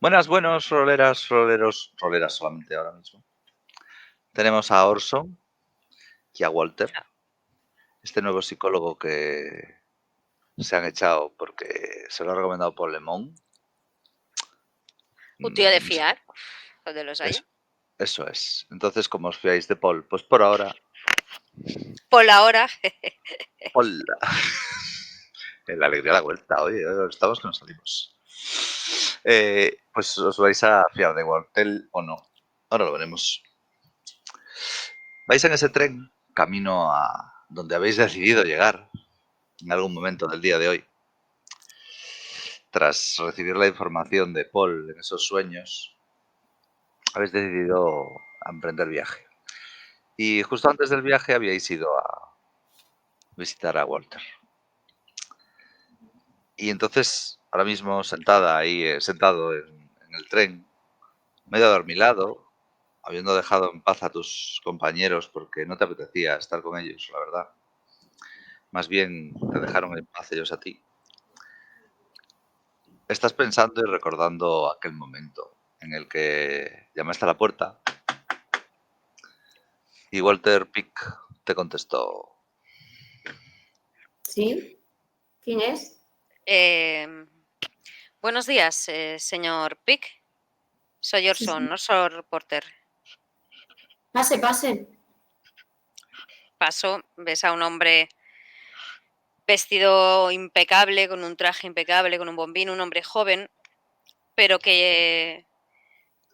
Buenas, buenos, roleras, roleros, roleras solamente ahora mismo. Tenemos a Orson y a Walter, este nuevo psicólogo que se han echado porque se lo ha recomendado por Lemón. ¿Un tío de No sé, fiar? ¿Dónde los haya? eso es. Entonces, como os fiáis de Paul, pues por ahora, Por la hora. Paul. En la alegría de la vuelta, oye, estamos que nos salimos. Pues os vais a fiar de Walter o no. Ahora lo veremos. Vais en ese tren camino a donde habéis decidido llegar en algún momento del día de hoy. Tras recibir la información de Paul en esos sueños, habéis decidido emprender viaje. Y justo antes del viaje habíais ido a visitar a Walter. Y entonces, ahora mismo sentada ahí, sentado en el tren, medio adormilado, habiendo dejado en paz a tus compañeros porque no te apetecía estar con ellos, la verdad. Más bien te dejaron en paz ellos a ti. Estás pensando y recordando aquel momento en el que llamaste a la puerta y Walter Pick te contestó. ¿Sí? ¿Quién es? Buenos días, señor Pick. Soy Sí, sí. Orson Reporter. Pase, pase. Paso, ves a un hombre vestido impecable, con un traje impecable, con un bombín, un hombre joven, pero que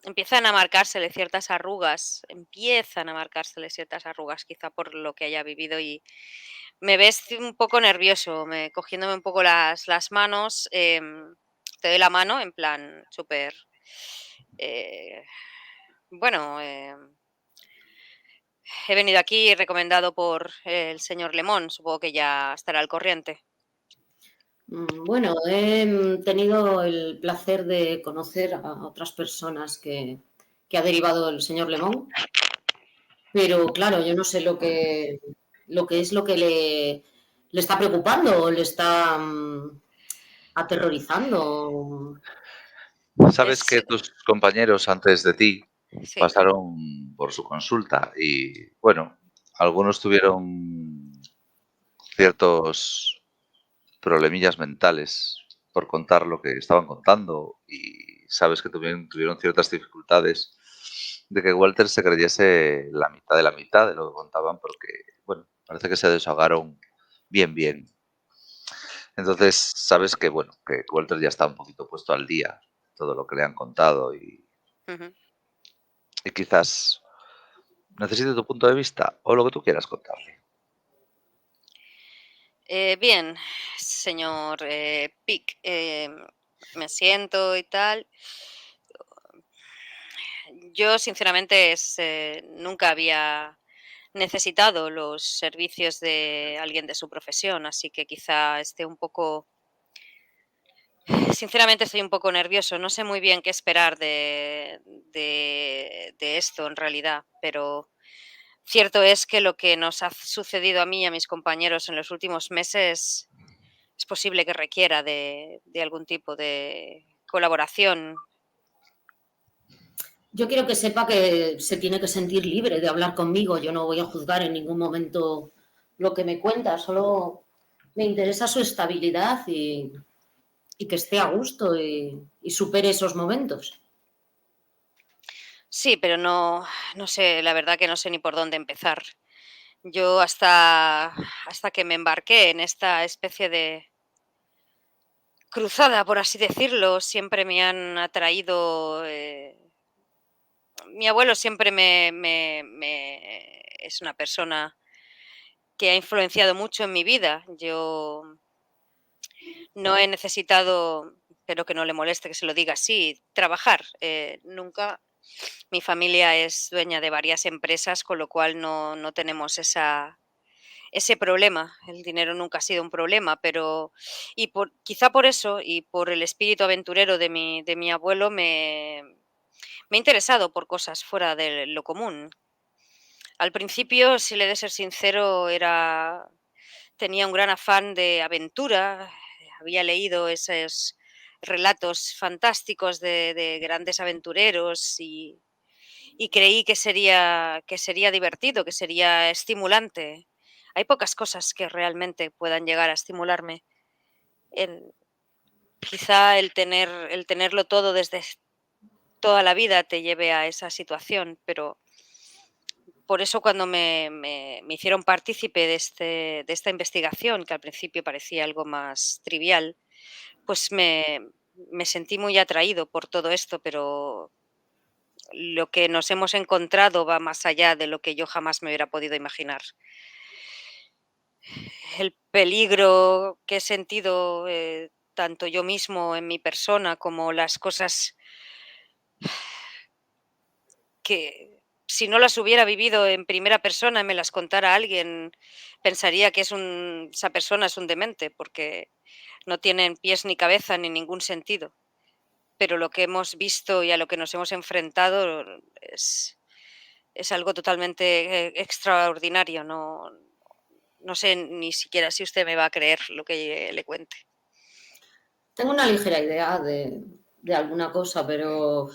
empiezan a marcársele ciertas arrugas, quizá por lo que haya vivido, y me ves un poco nervioso, cogiéndome un poco las manos, te doy la mano en plan súper, eh, bueno, he venido aquí recomendado por el señor Lemón, supongo que ya estará al corriente. Bueno, he tenido el placer de conocer a otras personas que ha derivado el señor Lemón, pero claro, yo no sé lo que le está preocupando o le está aterrorizando. Sabes Es, que tus compañeros antes de ti sí, pasaron por su consulta y, bueno, algunos tuvieron ciertos problemillas mentales por contar lo que estaban contando y sabes que también tuvieron ciertas dificultades de que Walter se creyese la mitad de lo que contaban porque, bueno, parece que se desahogaron bien, bien. Entonces, sabes que, bueno, que Walter ya está un poquito puesto al día, todo lo que le han contado ujú. y quizás necesite tu punto de vista o lo que tú quieras contarle. Bien, señor Pick, me siento y tal. Yo, sinceramente, nunca había necesitado los servicios de alguien de su profesión, así que quizá esté un poco, sinceramente estoy un poco nervioso, no sé muy bien qué esperar de esto en realidad, pero cierto es que lo que nos ha sucedido a mí y a mis compañeros en los últimos meses es posible que requiera de algún tipo de colaboración. Yo quiero que sepa que se tiene que sentir libre de hablar conmigo. Yo no voy a juzgar en ningún momento lo que me cuenta, solo me interesa su estabilidad y que esté a gusto y supere esos momentos. Sí, pero no sé, la verdad que no sé ni por dónde empezar. Yo hasta que me embarqué en esta especie de cruzada, por así decirlo, siempre me han atraído, mi abuelo siempre es una persona que ha influenciado mucho en mi vida. Yo no he necesitado, espero que no le moleste que se lo diga así, trabajar, nunca. Mi familia es dueña de varias empresas, con lo cual no tenemos ese problema. El dinero nunca ha sido un problema, pero quizá por eso y por el espíritu aventurero de mi abuelo me he interesado por cosas fuera de lo común. Al principio, si le he de ser sincero, tenía un gran afán de aventura. Había leído relatos fantásticos de grandes aventureros y creí que sería divertido, que sería estimulante. Hay pocas cosas que realmente puedan llegar a estimularme. El quizá el tenerlo todo desde toda la vida te lleve a esa situación, pero por eso cuando me hicieron partícipe de esta investigación, que al principio parecía algo más trivial, pues me sentí muy atraído por todo esto, pero lo que nos hemos encontrado va más allá de lo que yo jamás me hubiera podido imaginar. El peligro que he sentido, tanto yo mismo en mi persona como las cosas que si no las hubiera vivido en primera persona y me las contara alguien, pensaría que esa persona es un demente, porque no tienen pies ni cabeza ni ningún sentido. Pero lo que hemos visto y a lo que nos hemos enfrentado es algo totalmente extraordinario. No sé ni siquiera si usted me va a creer lo que le cuente. Tengo una ligera idea de alguna cosa, pero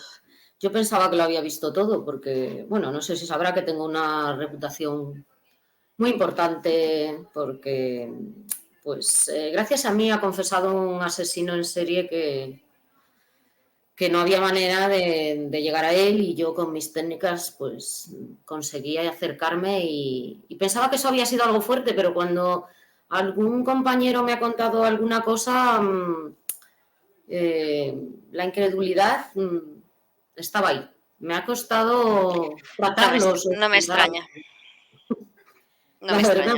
yo pensaba que lo había visto todo porque, bueno, no sé si sabrá que tengo una reputación muy importante porque, pues, gracias a mí ha confesado un asesino en serie que no había manera de llegar a él y yo con mis técnicas, pues, conseguía acercarme y pensaba que eso había sido algo fuerte, pero cuando algún compañero me ha contado alguna cosa, la incredulidad estaba ahí. Me ha costado tratarlos o No me explicar extraña, algo. no La me verdad.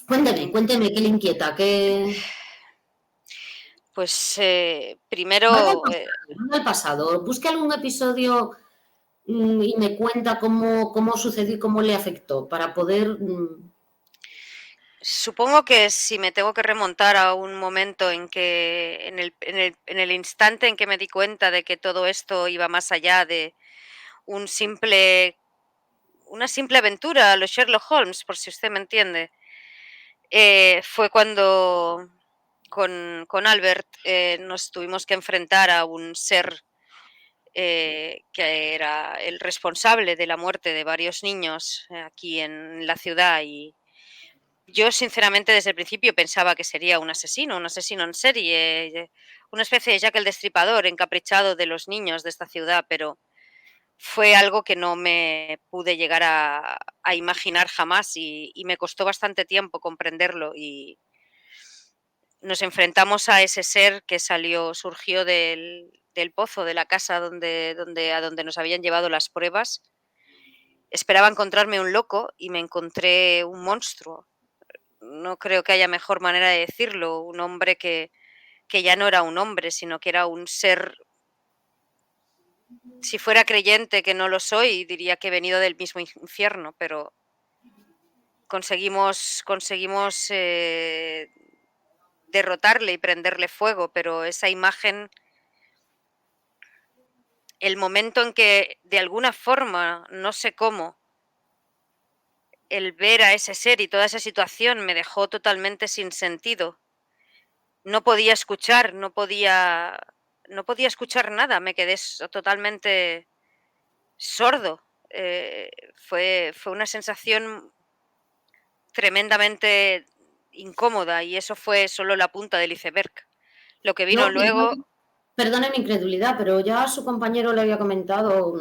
extraña. Cuénteme, ¿qué le inquieta? Pues Vaya primero, al pasado. Busque algún episodio y me cuenta cómo sucedió y cómo le afectó para poder. supongo que si me tengo que remontar a un momento en que, en el instante en que me di cuenta de que todo esto iba más allá de un simple, una simple aventura a los Sherlock Holmes, por si usted me entiende, fue cuando con Albert nos tuvimos que enfrentar a un ser que era el responsable de la muerte de varios niños aquí en la ciudad y yo sinceramente desde el principio pensaba que sería un asesino en serie, una especie de Jack el Destripador encaprichado de los niños de esta ciudad, pero fue algo que no me pude llegar a imaginar jamás y me costó bastante tiempo comprenderlo y nos enfrentamos a ese ser que surgió del pozo de la casa a donde nos habían llevado las pruebas. Esperaba encontrarme un loco y me encontré un monstruo. No creo que haya mejor manera de decirlo, un hombre que ya no era un hombre, sino que era un ser. Si fuera creyente, que no lo soy, diría que he venido del mismo infierno, pero conseguimos derrotarle y prenderle fuego, pero esa imagen, el momento en que de alguna forma, no sé cómo, el ver a ese ser y toda esa situación me dejó totalmente sin sentido. No podía escuchar, no podía escuchar nada, me quedé totalmente sordo. Fue una sensación tremendamente incómoda y eso fue solo la punta del iceberg. Lo que vino luego, Perdone mi incredulidad, pero ya a su compañero le había comentado.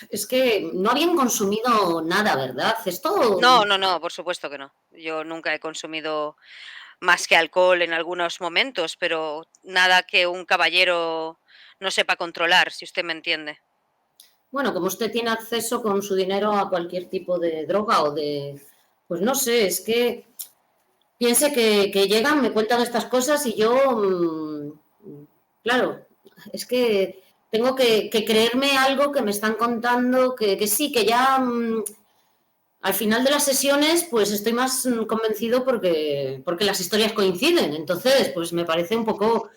Es que no habían consumido nada, ¿verdad? Esto. no, por supuesto que no. Yo nunca he consumido más que alcohol en algunos momentos, pero nada que un caballero no sepa controlar, si usted me entiende. Bueno, como usted tiene acceso con su dinero a cualquier tipo de droga o de. Pues no sé, es que piense que llegan, me cuentan estas cosas y yo, claro, es que tengo que creerme algo que me están contando, que sí, que ya al final de las sesiones pues estoy más convencido porque las historias coinciden. Entonces, pues me parece un poco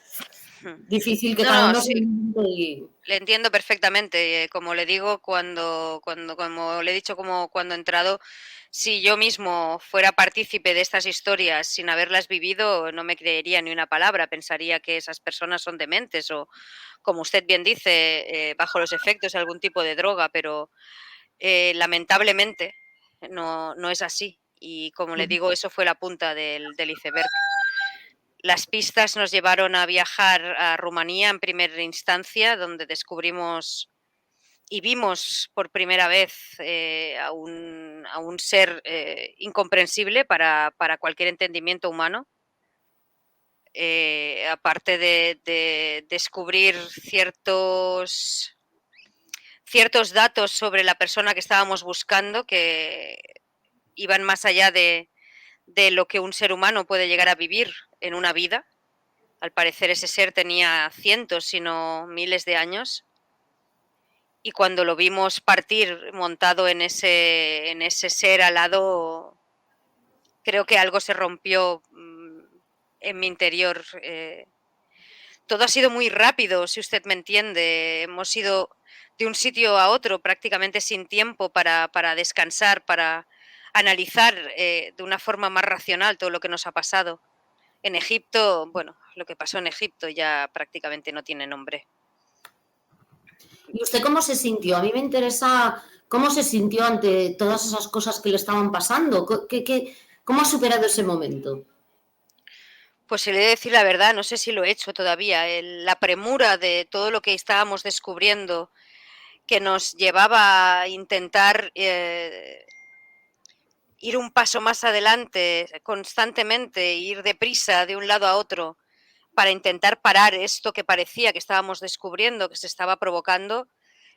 difícil que No, cada no, uno se. sí, le entiendo perfectamente. Como le digo, como le he dicho, como cuando he entrado, Si yo mismo fuera partícipe de estas historias sin haberlas vivido, no me creería ni una palabra, pensaría que esas personas son dementes o, como usted bien dice, bajo los efectos de algún tipo de droga, pero lamentablemente no es así. Y como le digo, eso fue la punta del iceberg. Las pistas nos llevaron a viajar a Rumanía en primera instancia, donde descubrimos y vimos por primera vez a un ser incomprensible para cualquier entendimiento humano. Aparte de descubrir ciertos datos sobre la persona que estábamos buscando que iban más allá de lo que un ser humano puede llegar a vivir en una vida. Al parecer ese ser tenía cientos, si no miles de años. Y cuando lo vimos partir montado en ese ser alado, creo que algo se rompió en mi interior. Todo ha sido muy rápido, si usted me entiende. Hemos ido de un sitio a otro prácticamente sin tiempo para descansar, para analizar de una forma más racional todo lo que nos ha pasado. En Egipto, bueno, lo que pasó en Egipto ya prácticamente no tiene nombre. ¿Y usted cómo se sintió? A mí me interesa cómo se sintió ante todas esas cosas que le estaban pasando. ¿Cómo ha superado ese momento? Pues si le he de decir la verdad, no sé si lo he hecho todavía. La premura de todo lo que estábamos descubriendo que nos llevaba a intentar ir un paso más adelante constantemente, ir deprisa de un lado a otro para intentar parar esto que parecía que estábamos descubriendo, que se estaba provocando,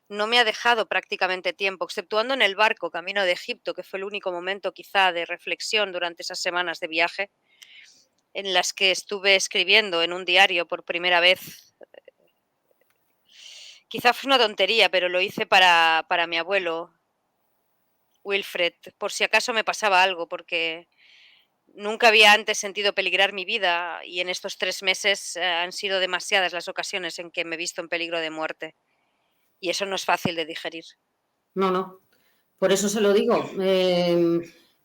no me ha dejado prácticamente tiempo, exceptuando en el barco camino de Egipto, que fue el único momento quizá de reflexión durante esas semanas de viaje, en las que estuve escribiendo en un diario por primera vez. Quizá fue una tontería, pero lo hice para mi abuelo, Wilfred, por si acaso me pasaba algo, porque nunca había antes sentido peligrar mi vida y en estos 3 meses han sido demasiadas las ocasiones en que me he visto en peligro de muerte. Y eso no es fácil de digerir. No. Por eso se lo digo.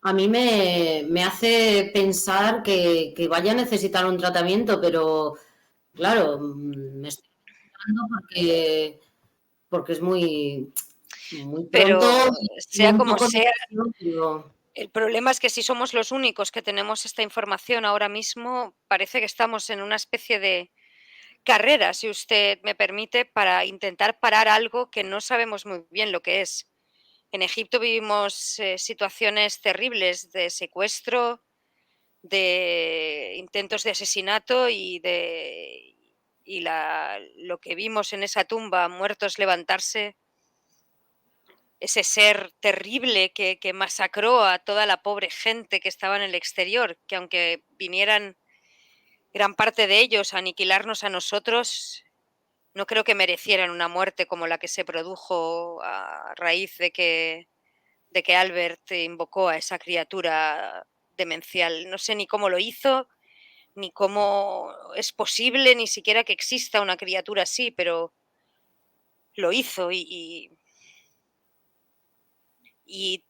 A mí me hace pensar que vaya a necesitar un tratamiento, pero claro, me estoy preocupando porque es muy pronto Pero y sea un como poco sea, difícil, pero el problema es que si somos los únicos que tenemos esta información ahora mismo, parece que estamos en una especie de carrera, si usted me permite, para intentar parar algo que no sabemos muy bien lo que es. En Egipto vivimos situaciones terribles de secuestro, de intentos de asesinato lo que vimos en esa tumba, muertos levantarse, ese ser terrible que masacró a toda la pobre gente que estaba en el exterior, que aunque vinieran gran parte de ellos a aniquilarnos a nosotros, no creo que merecieran una muerte como la que se produjo a raíz de que Albert invocó a esa criatura demencial. No sé ni cómo lo hizo, ni cómo es posible, ni siquiera que exista una criatura así, pero lo hizo y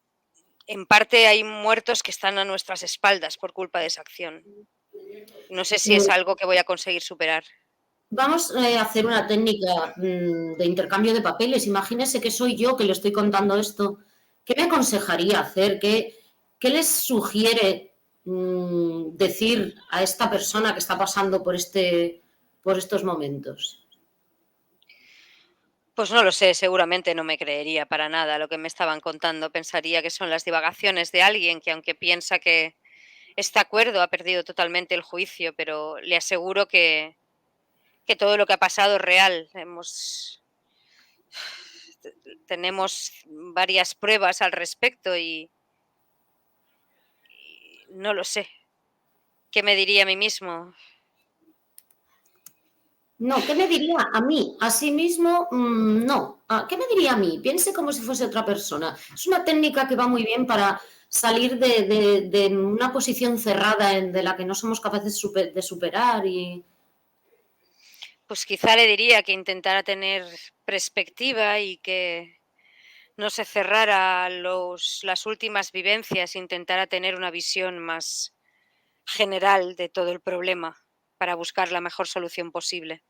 en parte hay muertos que están a nuestras espaldas por culpa de esa acción. No sé si es algo que voy a conseguir superar. vamos a hacer una técnica de intercambio de papeles. Imagínese que soy yo que le estoy contando esto. ¿Qué me aconsejaría hacer? ¿Qué les sugiere decir a esta persona que está pasando por estos momentos? Pues no lo sé, seguramente no me creería para nada lo que me estaban contando. Pensaría que son las divagaciones de alguien que, aunque piensa que está acuerdo, ha perdido totalmente el juicio, pero le aseguro que todo lo que ha pasado es real. Tenemos varias pruebas al respecto y no lo sé. ¿Qué me diría a mí mismo? No, ¿qué me diría a mí? A sí mismo, no. ¿Qué me diría a mí? Piense como si fuese otra persona. Es una técnica que va muy bien para salir de una posición cerrada de la que no somos capaces de superar y Pues quizá le diría que intentara tener perspectiva y que no se cerrara las últimas vivencias, intentara tener una visión más general de todo el problema para buscar la mejor solución posible.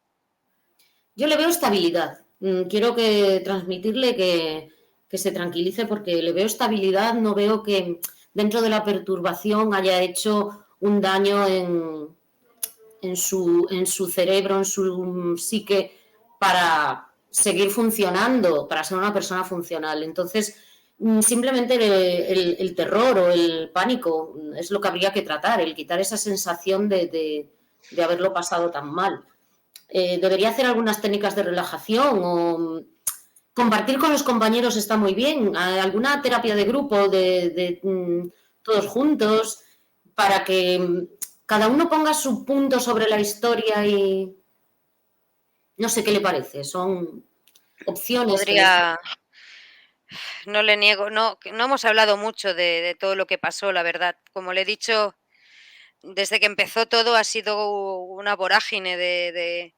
Yo le veo estabilidad. Quiero transmitirle que se tranquilice porque le veo estabilidad, no veo que dentro de la perturbación haya hecho un daño en su cerebro, en su psique, para seguir funcionando, para ser una persona funcional. Entonces, simplemente el terror o el pánico es lo que habría que tratar, el quitar esa sensación de haberlo pasado tan mal. Debería hacer algunas técnicas de relajación o compartir con los compañeros está muy bien. Alguna terapia de grupo todos juntos para que cada uno ponga su punto sobre la historia y no sé qué le parece. Son opciones que les... No le niego, no hemos hablado mucho de todo lo que pasó, la verdad. Como le he dicho, desde que empezó todo ha sido una vorágine de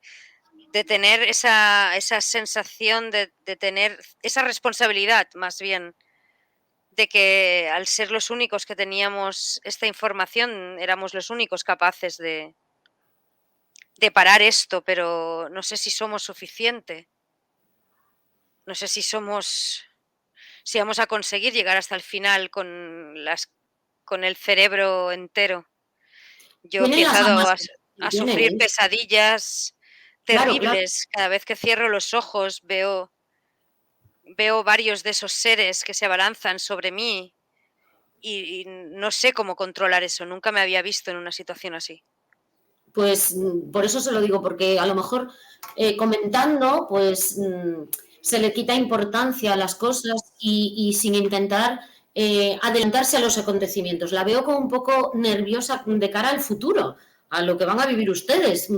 tener esa sensación de tener esa responsabilidad, más bien, de que al ser los únicos que teníamos esta información, éramos los únicos capaces de parar esto, pero no sé si somos suficiente. No sé si vamos a conseguir llegar hasta el final con el cerebro entero. Yo he Tienen las empezado armas a que tienen, sufrir ¿eh? pesadillas Claro, claro. terribles. Cada vez que cierro los ojos veo varios de esos seres que se abalanzan sobre mí y no sé cómo controlar eso. Nunca me había visto en una situación así. Pues por eso se lo digo, porque a lo mejor comentando, pues se le quita importancia a las cosas y sin intentar adelantarse a los acontecimientos. La veo como un poco nerviosa de cara al futuro, a lo que van a vivir ustedes.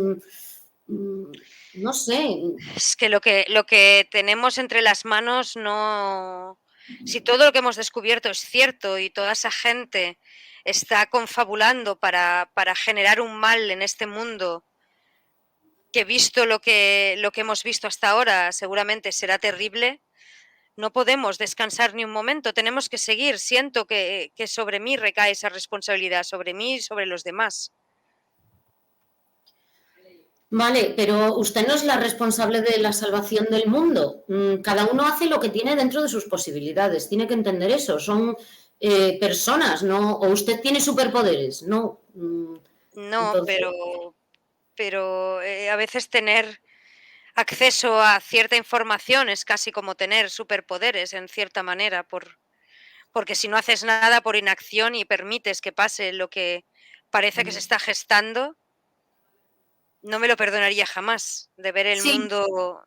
No sé. Es que lo que tenemos entre las manos no. Si todo lo que hemos descubierto es cierto y toda esa gente está confabulando para generar un mal en este mundo, que visto lo que hemos visto hasta ahora seguramente será terrible, no podemos descansar ni un momento, tenemos que seguir. Siento que sobre mí recae esa responsabilidad, sobre mí y sobre los demás. Vale, pero usted no es la responsable de la salvación del mundo. Cada uno hace lo que tiene dentro de sus posibilidades. Tiene que entender eso. Son personas, ¿no? O usted tiene superpoderes, ¿no? No, Entonces, pero a veces tener acceso a cierta información es casi como tener superpoderes en cierta manera, porque si no haces nada por inacción y permites que pase lo que parece que se está gestando, no me lo perdonaría jamás de ver el sí, mundo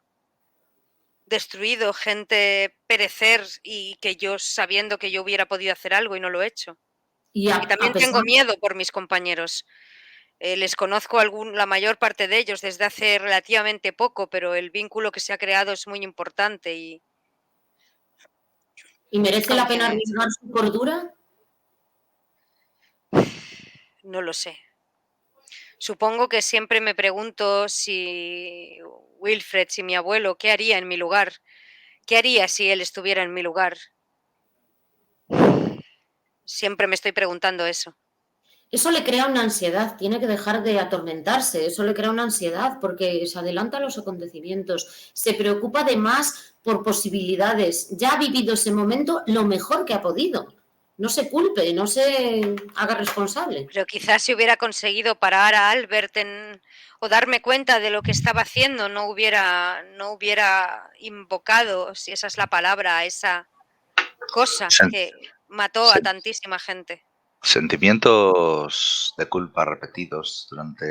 destruido, gente perecer y que yo sabiendo que yo hubiera podido hacer algo y no lo he hecho. y Y a también pesar, tengo miedo por mis compañeros. Les conozco la mayor parte de ellos desde hace relativamente poco, pero el vínculo que se ha creado es muy importante y y merece la pena aunque arriesgar su cordura. no lo sé. Supongo que siempre me pregunto si Wilfred, si mi abuelo, ¿qué haría en mi lugar? ¿Qué haría si él estuviera en mi lugar? Siempre me estoy preguntando eso. Eso le crea una ansiedad, tiene que dejar de atormentarse, eso le crea una ansiedad porque se adelanta a los acontecimientos, se preocupa de más por posibilidades, ya ha vivido ese momento lo mejor que ha podido. No se culpe, no se haga responsable. Pero quizás si hubiera conseguido parar a Albert o darme cuenta de lo que estaba haciendo, no hubiera invocado, si esa es la palabra, a esa cosa Sen- que mató a sen- tantísima gente. Sentimientos de culpa repetidos durante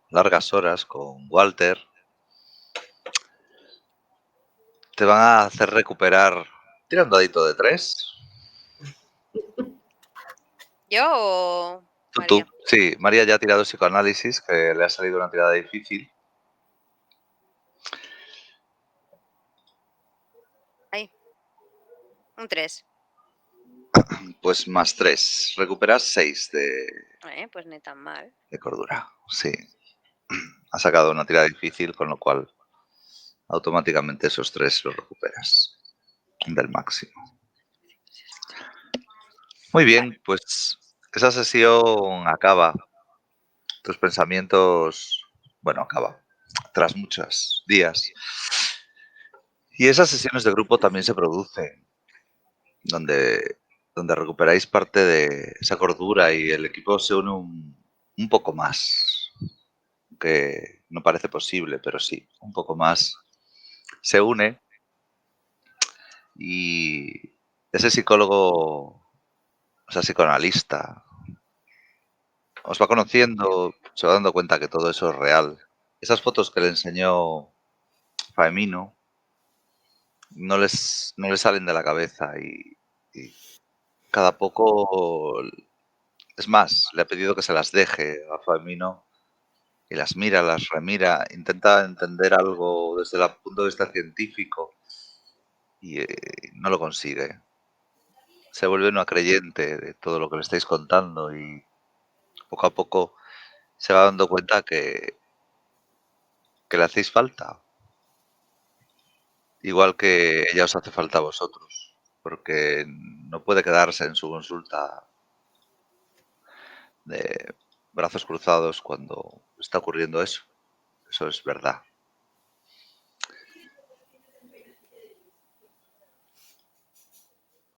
largas horas con Walter te van a hacer recuperar. Tira un dadito de 3. ¿Yo o Tú. María? Sí, María ya ha tirado psicoanálisis, que le ha salido una tirada difícil. Ahí, un 3. Pues más 3. Recuperas 6 Pues ni tan mal. de cordura. Sí. Ha sacado una tirada difícil, con lo cual automáticamente esos 3 los recuperas. del máximo. Muy bien, pues esa sesión acaba. Tus pensamientos, bueno, acaba tras muchos días. Y esas sesiones de grupo también se producen, donde, donde recuperáis parte de esa cordura y el equipo se une un poco más, que no parece posible, pero sí, un poco más se une y ese psicólogo, o sea, psicoanalista, os va conociendo, se va dando cuenta que todo eso es real. Esas fotos que le enseñó Faemino no les salen de la cabeza y cada poco, es más, le ha pedido que se las deje a Faemino y las mira, las remira, intenta entender algo desde el punto de vista científico y no lo consigue. Se vuelve una creyente de todo lo que le estáis contando y poco a poco se va dando cuenta que le hacéis falta, igual que ella os hace falta a vosotros, porque no puede quedarse en su consulta de brazos cruzados cuando está ocurriendo eso. Eso es verdad.